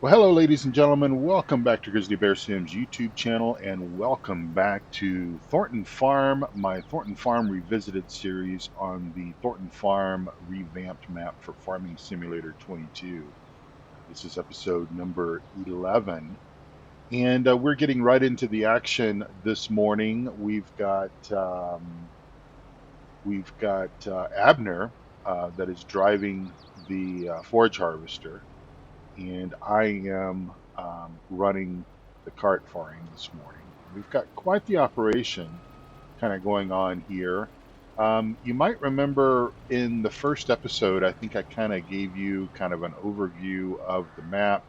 Well, hello, ladies and gentlemen. Welcome back to Grizzly Bear Sims YouTube channel, and welcome back to Thornton Farm, my Thornton Farm Revisited series on the Thornton Farm revamped map for Farming Simulator 22. This is episode number 11, and we're getting right into the action this morning. We've got Abner that is driving the forage harvester, and I am running the cart for him this morning. We've got quite the operation kind of going on here. You might remember in the first episode, I think I kind of gave you kind of an overview of the map,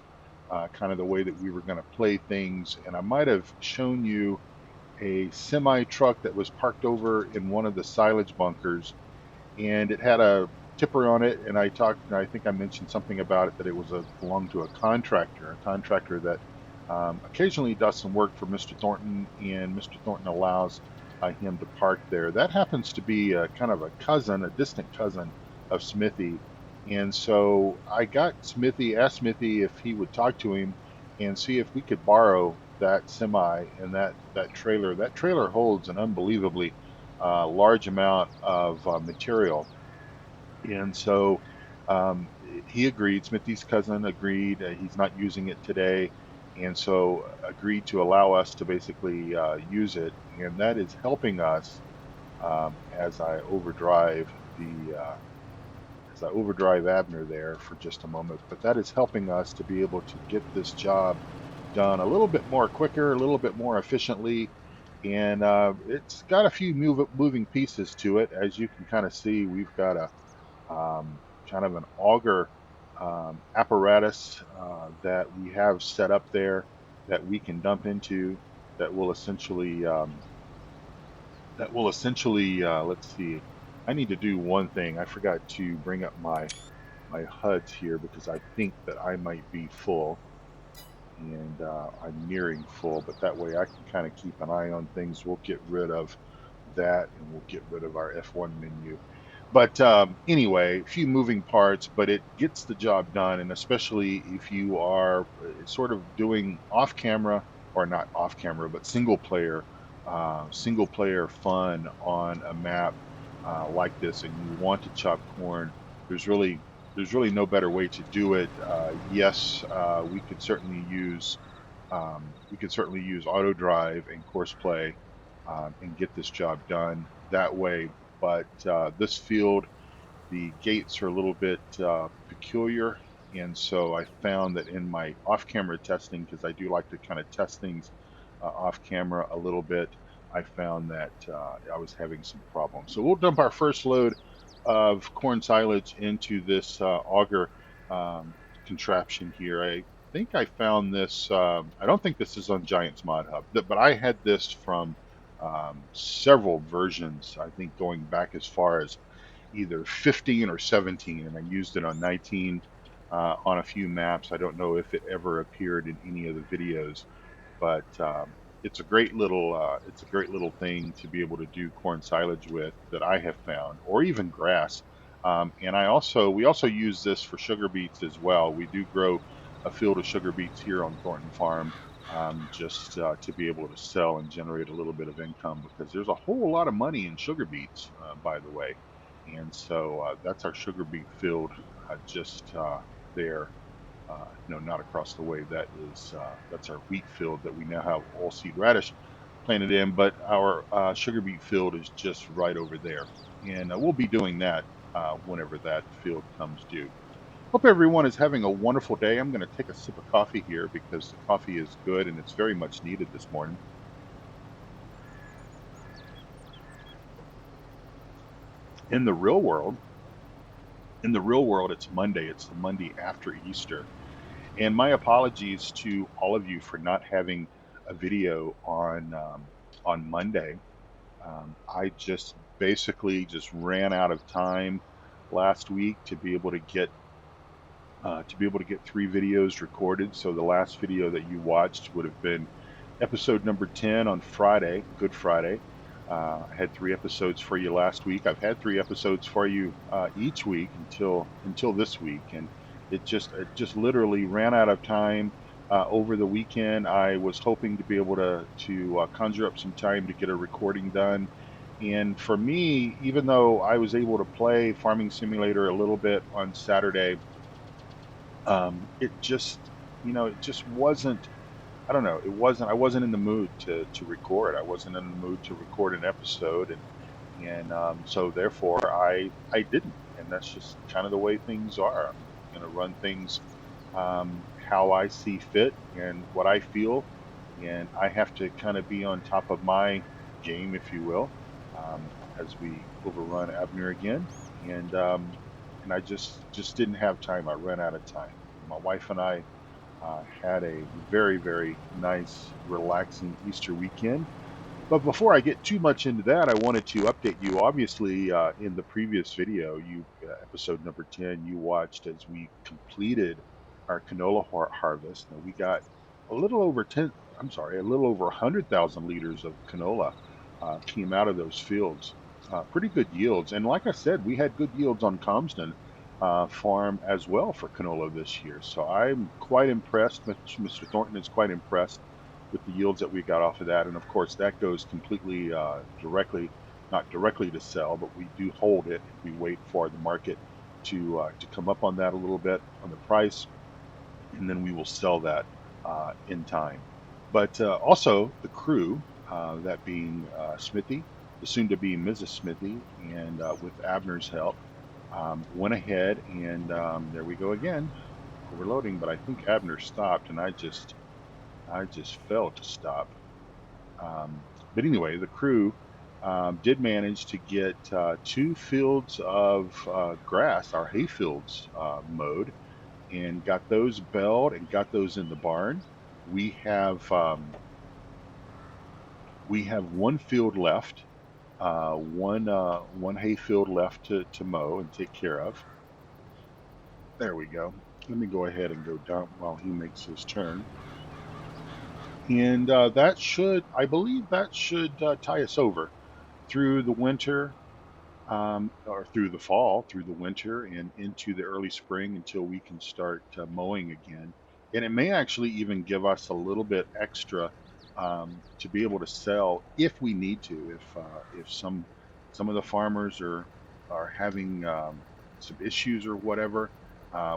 kind of the way that we were going to play things, and I might have shown you a semi truck that was parked over in one of the silage bunkers, and it had a tipper on it. And I think I mentioned something about it, that it was belonged to a contractor that occasionally does some work for Mr. Thornton, and Mr. Thornton allows him to park there. That happens to be a kind of a distant cousin of Smithy. And so I asked Smithy if he would talk to him and see if we could borrow that semi and that trailer. That trailer holds an unbelievably large amount of material. And so um, he agreed. Smithy's cousin agreed. He's not using it today, and so agreed to allow us to basically use it. And that is helping us as I overdrive Abner there for just a moment. But that is helping us to be able to get this job done a little bit more quicker, a little bit more efficiently. And it's got a few moving pieces to it. As you can kind of see, we've got a kind of an auger apparatus that we have set up there that we can dump into, that will essentially let's see. I need to do one thing. I forgot to bring up my HUDs here because I think that I might be full, and I'm nearing full, but that way I can kind of keep an eye on things. We'll get rid of that, and we'll get rid of our F1 menu. But anyway, a few moving parts, but it gets the job done. And especially if you are sort of doing off camera, or not off camera, but single player fun on a map like this, and you want to chop corn, there's really there's really no better way to do it. Yes, we could certainly use auto drive and course play and get this job done that way. But this field, the gates are a little bit peculiar. And so I found that in my off camera testing, because I do like to kind of test things off camera a little bit, I found that I was having some problems. So we'll dump our first load of corn silage into this auger um, contraption here. I think I found this, I don't think this is on Giants Mod Hub, but I had this from several versions, I think going back as far as either 15 or 17, and I used it on 19 on a few maps. I don't know if it ever appeared in any of the videos, but it's a great little thing to be able to do corn silage with, that I have found, or even grass. And we also use this for sugar beets as well. We do grow a field of sugar beets here on Thornton Farm, just to be able to sell and generate a little bit of income, because there's a whole lot of money in sugar beets, by the way. And so that's our sugar beet field, just there. No, not across the way. That's our wheat field that we now have all-seed radish planted in, but our sugar beet field is just right over there, and we'll be doing that whenever that field comes due. Hope everyone is having a wonderful day. I'm going to take a sip of coffee here because the coffee is good and it's very much needed this morning. In the real world, it's Monday. It's the Monday after Easter. And my apologies to all of you for not having a video on Monday. I just basically just ran out of time last week to be able to get 3 videos recorded. So the last video that you watched would have been episode number 10 on Friday, Good Friday. I had 3 episodes for you last week. I've had 3 episodes for you each week until this week, and It just literally ran out of time. Over the weekend, I was hoping to be able to conjure up some time to get a recording done. And for me, even though I was able to play Farming Simulator a little bit on Saturday, it just, it just wasn't. I don't know. It wasn't. I wasn't in the mood to record. I wasn't in the mood to record an episode, and so therefore I didn't. And that's just kind of the way things are. I'm going to run things how I see fit and what I feel, and I have to kind of be on top of my game, if you will, as we overrun Abner again, and I just didn't have time. I ran out of time. My wife and I had a very, very nice, relaxing Easter weekend. But before I get too much into that, I wanted to update you. Obviously, in the previous video, episode number 10, you watched as we completed our canola harvest. Now we got a little over 10, I'm sorry, a little over 100,000 liters of canola came out of those fields. Pretty good yields. And like I said, we had good yields on Comston farm as well for canola this year. So I'm quite impressed. Mr. Thornton is quite impressed with the yields that we got off of that. And of course, that goes completely directly, not directly to sell, but we do hold it. We wait for the market to come up on that a little bit on the price, and then we will sell that in time. But also the crew, that being Smithy, the soon-to-be Mrs. Smithy, and with Abner's help, went ahead and there we go again, overloading. But I think Abner stopped, and I just failed to stop. But anyway, the crew did manage to get 2 fields of grass, our hay fields, mowed, and got those belled and got those in the barn. We have um, we have 1 field left, one hay field left to mow and take care of. There we go. Let me go ahead and go down while he makes his turn. And that should, I believe, that should tie us over through the winter, or through the fall, through the winter, and into the early spring until we can start mowing again. And it may actually even give us a little bit extra to be able to sell if we need to. If some of the farmers are having some issues or whatever,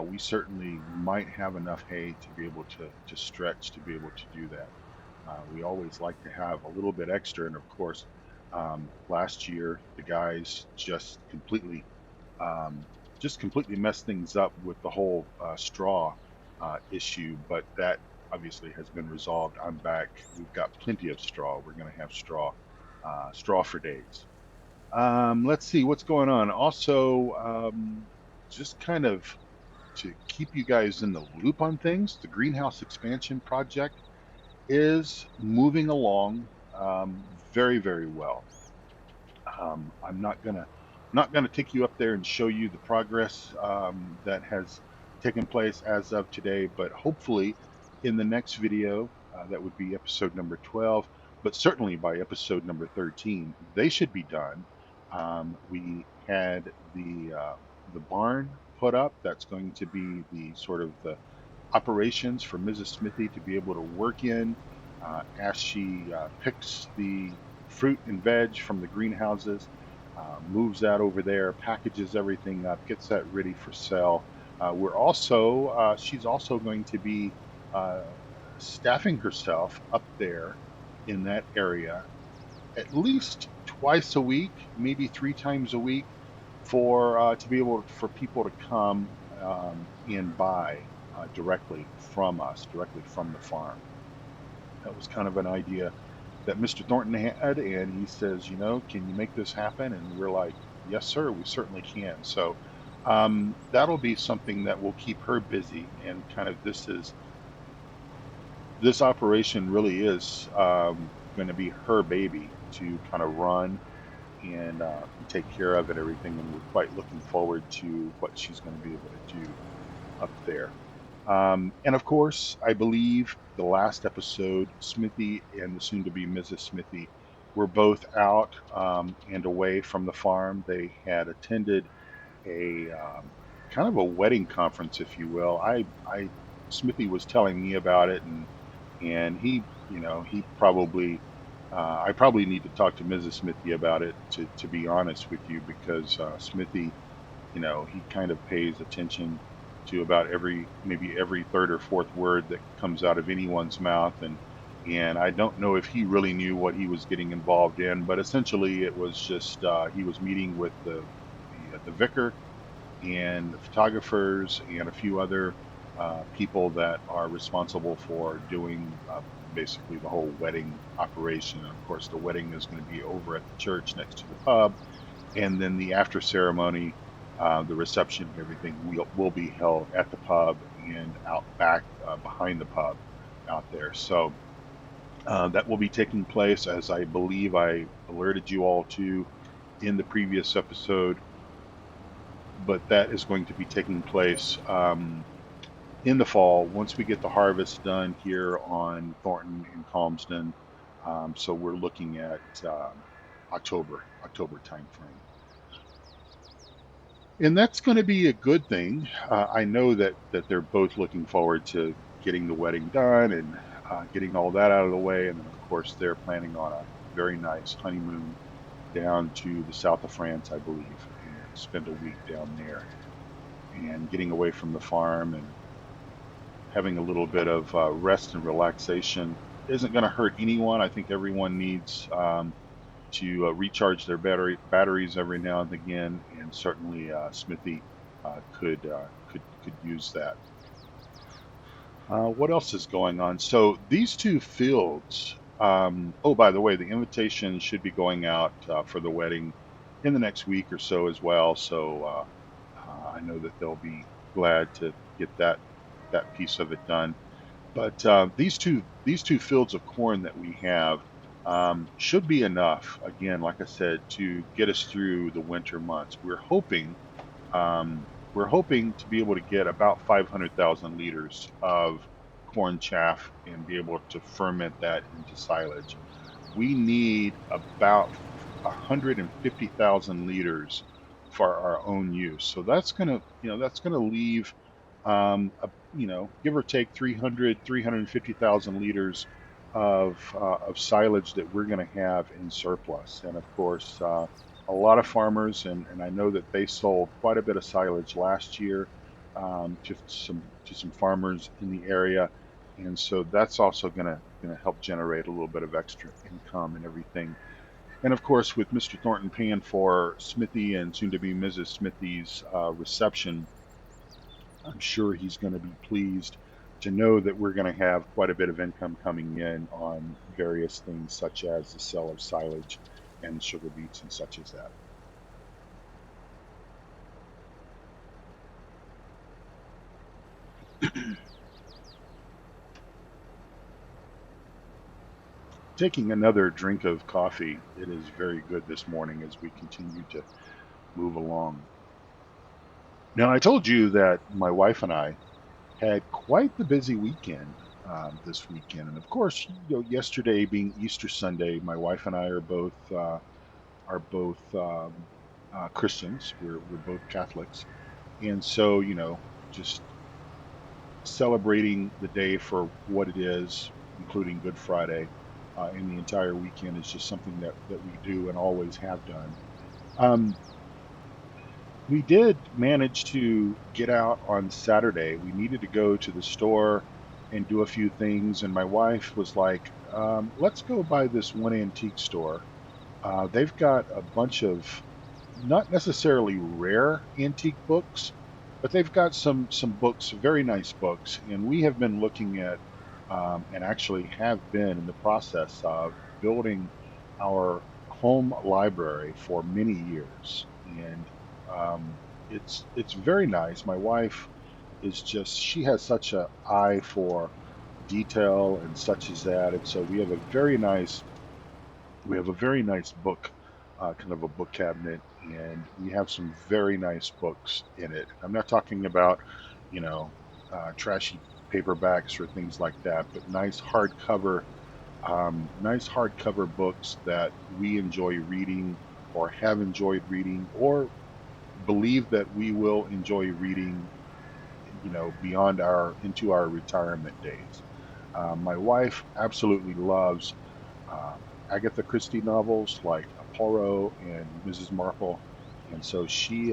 we certainly might have enough hay to be able to stretch to be able to do that. We always like to have a little bit extra, and of course, last year the guys um, just completely messed things up with the whole straw issue. But that obviously has been resolved. I'm back. We've got plenty of straw. We're going to have straw for days. Let's see what's going on. Also, just kind of to keep you guys in the loop on things, the greenhouse expansion project is moving along very, very well. I'm not gonna take you up there and show you the progress that has taken place as of today, but hopefully in the next video, that would be episode number 12, but certainly by episode number 13, they should be done. We had the barn put up. That's going to be the sort of the operations for Mrs. Smithy to be able to work in as she picks the fruit and veg from the greenhouses, moves that over there, packages everything up, gets that ready for sale. She's also going to be uh, staffing herself up there in that area at least twice a week, maybe 3 times a week, for to be able for people to come and buy directly from us, directly from the farm. That was kind of an idea that Mr. Thornton had, and he says, can you make this happen? And we're like, yes, sir, we certainly can. So that'll be something that will keep her busy, and kind of this operation really is going to be her baby to kind of run and take care of and everything. And we're quite looking forward to what she's going to be able to do up there. And of course, I believe the last episode, Smithy and the soon to be Mrs. Smithy were both out and away from the farm. They had attended a kind of a wedding conference, if you will. Smithy was telling me about it, and he, he probably, I probably need to talk to Mrs. Smithy about it, to be honest with you, because Smithy, he kind of pays attention to about maybe every third or fourth word that comes out of anyone's mouth, and I don't know if he really knew what he was getting involved in, but essentially it was just he was meeting with the vicar and the photographers and a few other people that are responsible for doing basically the whole wedding operation. And of course, the wedding is going to be over at the church next to the pub, and then the after ceremony, the reception and everything will be held at the pub and out back behind the pub out there. So that will be taking place, as I believe I alerted you all to in the previous episode, but that is going to be taking place in the fall once we get the harvest done here on Thornton and Calmsden. So we're looking at October timeframe, and that's going to be a good thing. I know that they're both looking forward to getting the wedding done and getting all that out of the way, and then of course they're planning on a very nice honeymoon down to the south of France, I believe, and spend a week down there and getting away from the farm and having a little bit of rest and relaxation isn't going to hurt anyone. I think everyone needs to recharge their batteries every now and again, and certainly Smithy could use that. What else is going on? So these two fields. Oh, by the way, the invitation should be going out for the wedding in the next week or so as well. So I know that they'll be glad to get that piece of it done. But these two fields of corn that we have should be enough. Again, like I said, to get us through the winter months. We're hoping to be able to get about 500,000 liters of corn chaff and be able to ferment that into silage. We need about 150,000 liters for our own use. So that's gonna leave, give or take 350,000 liters of silage that we're going to have in surplus. And of course, a lot of farmers, and I know that they sold quite a bit of silage last year to some farmers in the area, and so that's also gonna help generate a little bit of extra income and everything. And of course, with Mr. Thornton paying for Smithy and soon to be Mrs. Smithy's reception, I'm sure he's going to be pleased to know that we're going to have quite a bit of income coming in on various things such as the sale of silage and sugar beets and such as that. Taking another drink of coffee, it is very good this morning as we continue to move along. Now, I told you that my wife and I had quite the busy weekend this weekend, and of course, yesterday being Easter Sunday, my wife and I are both Christians. We're both Catholics, and so just celebrating the day for what it is, including Good Friday, and the entire weekend is just something that we do and always have done. Um, we did manage to get out on Saturday. We needed to go to the store and do a few things, and my wife was like, "Let's go by this one antique store. They've got a bunch of not necessarily rare antique books, but they've got some books, very nice books, and we have been looking at and actually have been in the process of building our home library for many years, and it's very nice. My wife is just she has such a eye for detail and such as that, and so we have a very nice book, kind of a book cabinet, and we have some very nice books in it. I'm not talking about, you know, trashy paperbacks or things like that, but nice hardcover books that we enjoy reading or have enjoyed reading, or believe that we will enjoy reading, beyond our into our retirement days. My wife absolutely loves Agatha Christie novels like Poirot and Mrs. Marple, and so she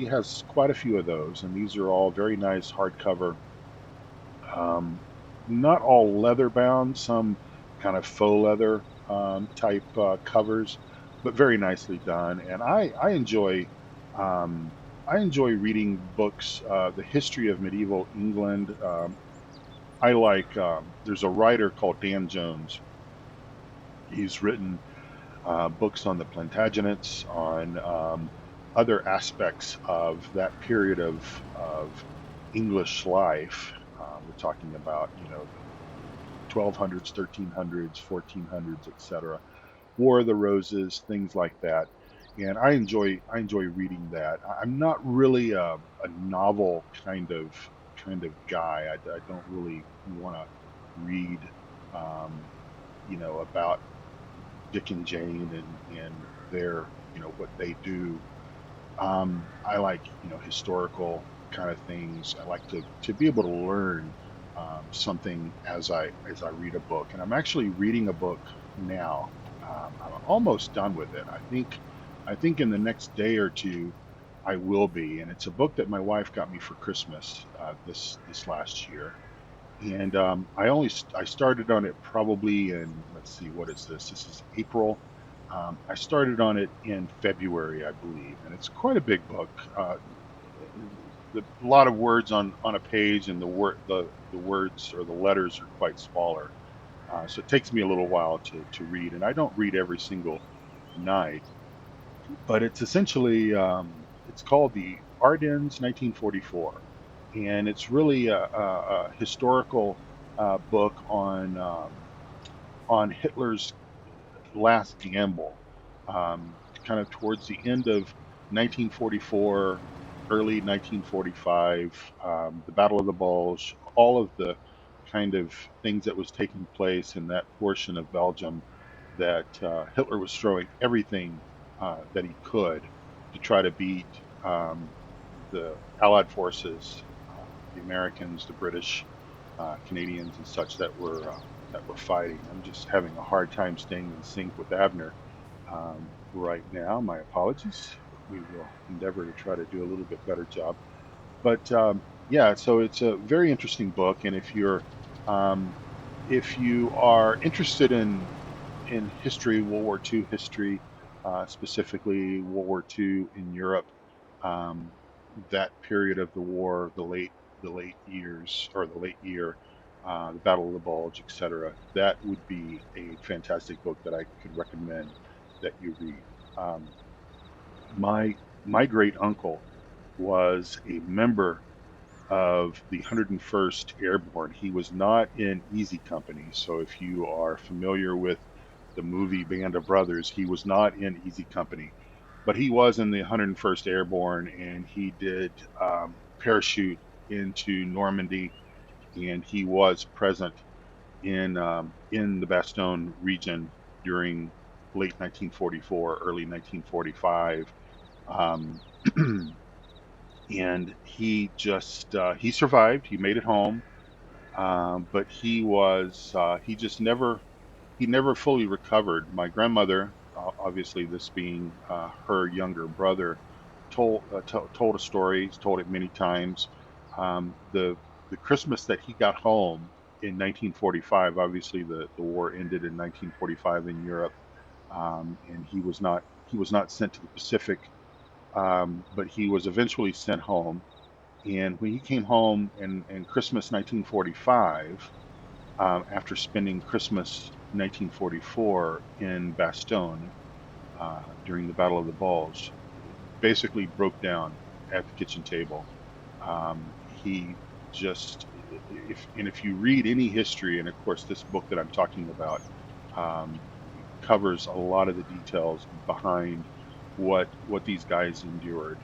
has quite a few of those, and these are all very nice hardcover, um, not all leather bound, some kind of faux leather type covers, but very nicely done. And um, I enjoy reading books, the history of medieval England. I like there's a writer called Dan Jones. He's written books on the Plantagenets, on other aspects of that period of English life. We're talking about, the 1200s, 1300s, 1400s, etc. War of the Roses, things like that. And I enjoy reading that. I'm not really a novel kind of guy. I don't really want to read, um, about Dick and Jane and their, what they do. I like, historical kind of things. I like to be able to learn something as I read a book. And I'm actually reading a book now. I'm almost done with it. I think in the next day or two I will be. And it's a book that my wife got me for Christmas this last year. And I started on it probably in, let's see, what is this? This is April. I started on it in February, I believe, and it's quite a big book. A lot of words on a page, and the words or the letters are quite smaller. So it takes me a little while to read, and I don't read every single night. But it's essentially it's called the Ardennes 1944, and it's really a historical book on Hitler's last gamble, kind of towards the end of 1944, early 1945, the Battle of the Bulge, all of the kind of things that was taking place in that portion of Belgium, that Hitler was throwing everything that he could to try to beat the Allied forces, the Americans, the British, Canadians, and such that were fighting. I'm just having a hard time staying in sync with Abner right now. My apologies. We will endeavor to try to do a little bit better job. But yeah, so it's a very interesting book, and um, if you are interested in history, World War II history, specifically World War II in Europe, um, that period of the war, the late years or the late year, the Battle of the Bulge, etc. That would be a fantastic book that I could recommend that you read. My great uncle was a member of the 101st Airborne. He was not in Easy Company. So if you are familiar with the movie Band of Brothers, he was not in Easy Company, but he was in the 101st Airborne, and he did parachute into Normandy, and he was present in the Bastogne region during late 1944, early 1945. Um, and he survived. He made it home, but he just never fully recovered. My grandmother, obviously this being her younger brother, told a story. He's told it many times. The Christmas that he got home in 1945, obviously the war ended in 1945 in Europe, and he was not sent to the Pacific, but he was eventually sent home. And when he came home in Christmas 1945, after spending Christmas 1944 in Bastogne during the Battle of the Bulge, basically broke down at the kitchen table. He just, if you read any history, and of course this book that I'm talking about um, covers a lot of the details behind what these guys endured.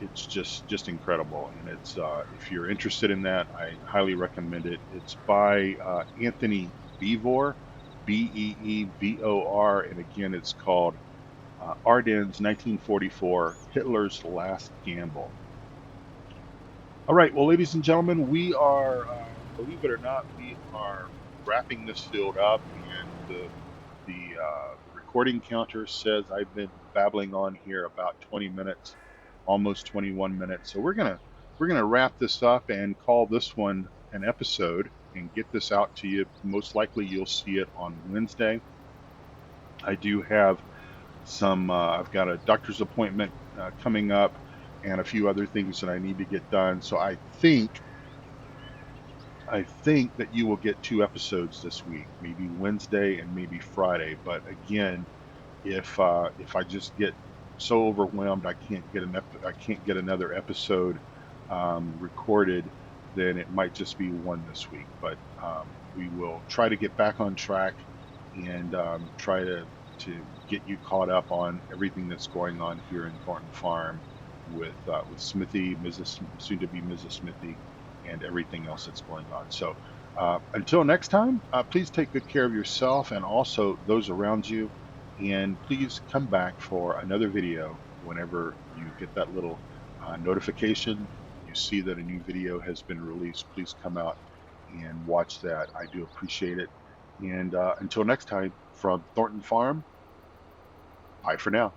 It's just incredible, and it's if you're interested in that, I highly recommend it. It's by Anthony Beevor, Beevor, and again, it's called Ardennes, 1944, Hitler's Last Gamble. All right, well, ladies and gentlemen, we are, believe it or not, we are wrapping this field up, and the recording counter says I've been babbling on here about 20 minutes, almost 21 minutes. So we're gonna wrap this up and call this one an episode and get this out to you. Most likely, you'll see it on Wednesday. I do have some. I've got a doctor's appointment coming up, and a few other things that I need to get done. So I think that you will get two episodes this week, maybe Wednesday and maybe Friday. But again, if I just get so overwhelmed I can't get another episode recorded, then it might just be one this week. But we will try to get back on track and try to get you caught up on everything that's going on here in Thornton Farm with Smithy, Mrs. soon to be Mrs. Smithy, and everything else that's going on. So until next time, please take good care of yourself and also those around you. And please come back for another video whenever you get that little notification. You see that a new video has been released. Please come out and watch that. I do appreciate it. And until next time, from Thornton Farm, bye for now.